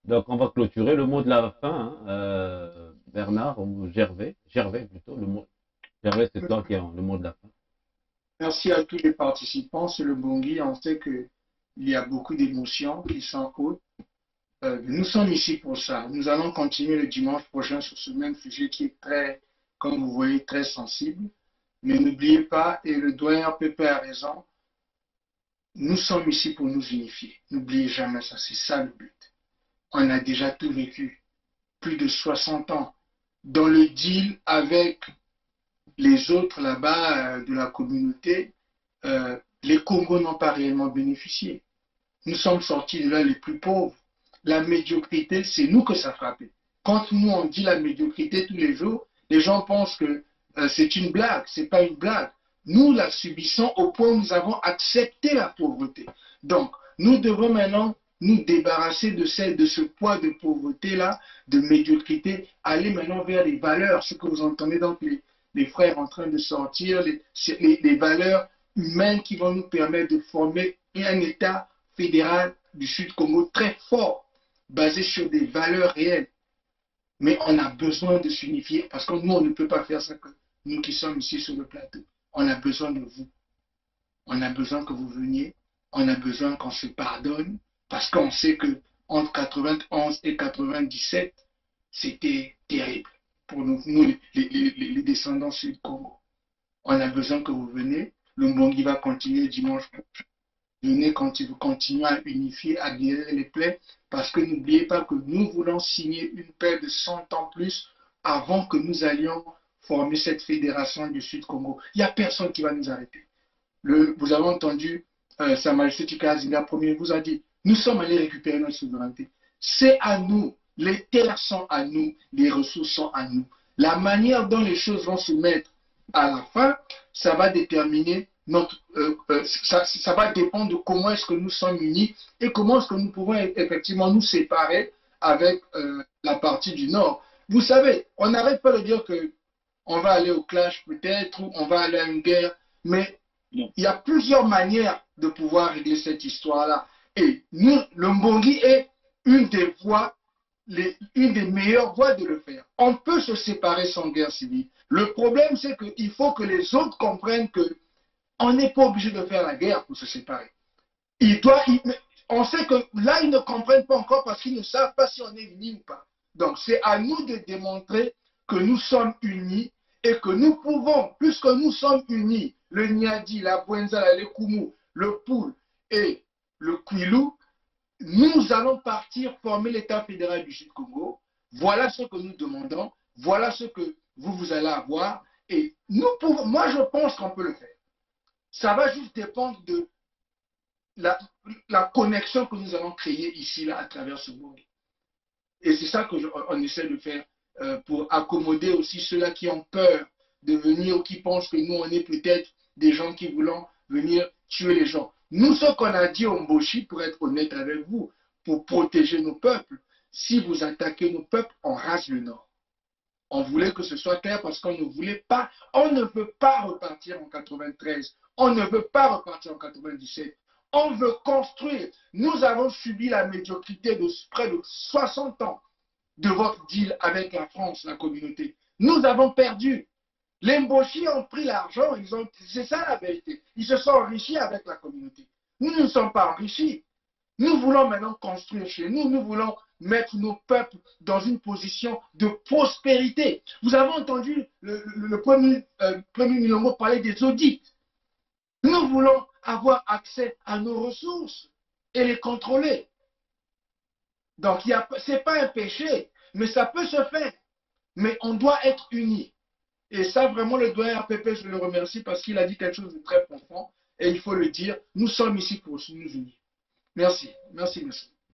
Donc, on va clôturer le mot de la fin, hein, Bernard ou Gervais. Gervais plutôt. Gervais, c'est toi qui as le mot de la fin. Merci à tous les participants. C'est le Bongi. On sait qu'il y a beaucoup d'émotions qui sont hautes. Nous sommes ici pour ça. Nous allons continuer le dimanche prochain sur ce même sujet qui est très, comme vous voyez, très sensible. Mais n'oubliez pas, et le doyen Pépé a raison, nous sommes ici pour nous unifier. N'oubliez jamais ça, c'est ça le but. On a déjà tout vécu, plus de 60 ans, dans le deal avec les autres là-bas de la communauté, les Congos n'ont pas réellement bénéficié. Nous sommes sortis de là les plus pauvres. La médiocrité, c'est nous que ça frappait. Quand nous on dit la médiocrité tous les jours, les gens pensent que c'est une blague. C'est pas une blague. Nous la subissons au point où nous avons accepté la pauvreté. Donc, nous devons maintenant nous débarrasser de ce poids de pauvreté-là, de médiocrité, aller maintenant vers les valeurs, ce que vous entendez donc les frères en train de sortir, les valeurs humaines qui vont nous permettre de former un État fédéral du Sud Congo très fort, basé sur des valeurs réelles. Mais on a besoin de s'unifier parce que nous, on ne peut pas faire ça que nous qui sommes ici sur le plateau. On a besoin de vous. On a besoin que vous veniez. On a besoin qu'on se pardonne parce qu'on sait que entre 91 et 97, c'était terrible pour nous les descendants Sud-Congo. On a besoin que vous veniez. Le Mbongi va continuer dimanche prochain. Venez continuer à unifier, à guérir les plaies, parce que n'oubliez pas que nous voulons signer une paix de 100 ans plus avant que nous allions former cette fédération du Sud-Congo. Il n'y a personne qui va nous arrêter. Vous avez entendu Sa Majesté Chikazinga Premier vous a dit, nous sommes allés récupérer notre souveraineté. C'est à nous, les terres sont à nous, les ressources sont à nous. La manière dont les choses vont se mettre à la fin, ça va déterminer ça va dépendre de comment est-ce que nous sommes unis et comment est-ce que nous pouvons effectivement nous séparer avec la partie du Nord. Vous savez, on n'arrête pas de dire que on va aller au clash peut-être, ou on va aller à une guerre, mais il y a plusieurs manières de pouvoir régler cette histoire-là. Et nous, le Mbongi est une des voies, une des meilleures voies de le faire. On peut se séparer sans guerre civile. Le problème, c'est qu'il faut que les autres comprennent que on n'est pas obligé de faire la guerre pour se séparer. On sait que là, ils ne comprennent pas encore parce qu'ils ne savent pas si on est unis ou pas. Donc, c'est à nous de démontrer que nous sommes unis et que nous pouvons, puisque nous sommes unis, le Niadi, la Bwenza, le Kumu, le Poul et le Kwilu, nous allons partir former l'État fédéral du Sud-Congo. Voilà ce que nous demandons. Voilà ce que vous allez avoir. Et moi, je pense qu'on peut le faire. Ça va juste dépendre de la connexion que nous allons créer ici, là, à travers ce monde. Et c'est ça qu'on essaie de faire pour accommoder aussi ceux-là qui ont peur de venir ou qui pensent que nous, on est peut-être des gens qui voulons venir tuer les gens. Nous, ce qu'on a dit au Mboshi, pour être honnête avec vous, pour protéger nos peuples, si vous attaquez nos peuples, on rase le Nord. On voulait que ce soit clair parce qu'on ne voulait pas, on ne veut pas repartir en 93, on ne veut pas repartir en 97. On veut construire. Nous avons subi la médiocrité de près de 60 ans de votre deal avec la France, la communauté. Nous avons perdu. Les Mboshi ont pris l'argent, c'est ça la vérité. Ils se sont enrichis avec la communauté. Nous ne sommes pas enrichis. Nous voulons maintenant construire chez nous, nous voulons mettre nos peuples dans une position de prospérité. Vous avez entendu le premier Milongo parler des audits. Nous voulons avoir accès à nos ressources et les contrôler. Donc, ce n'est pas un péché, mais ça peut se faire. Mais on doit être unis. Et ça, vraiment, le doyen RPP, je le remercie parce qu'il a dit quelque chose de très profond. Et il faut le dire, nous sommes ici pour nous unir. Merci. Merci, monsieur.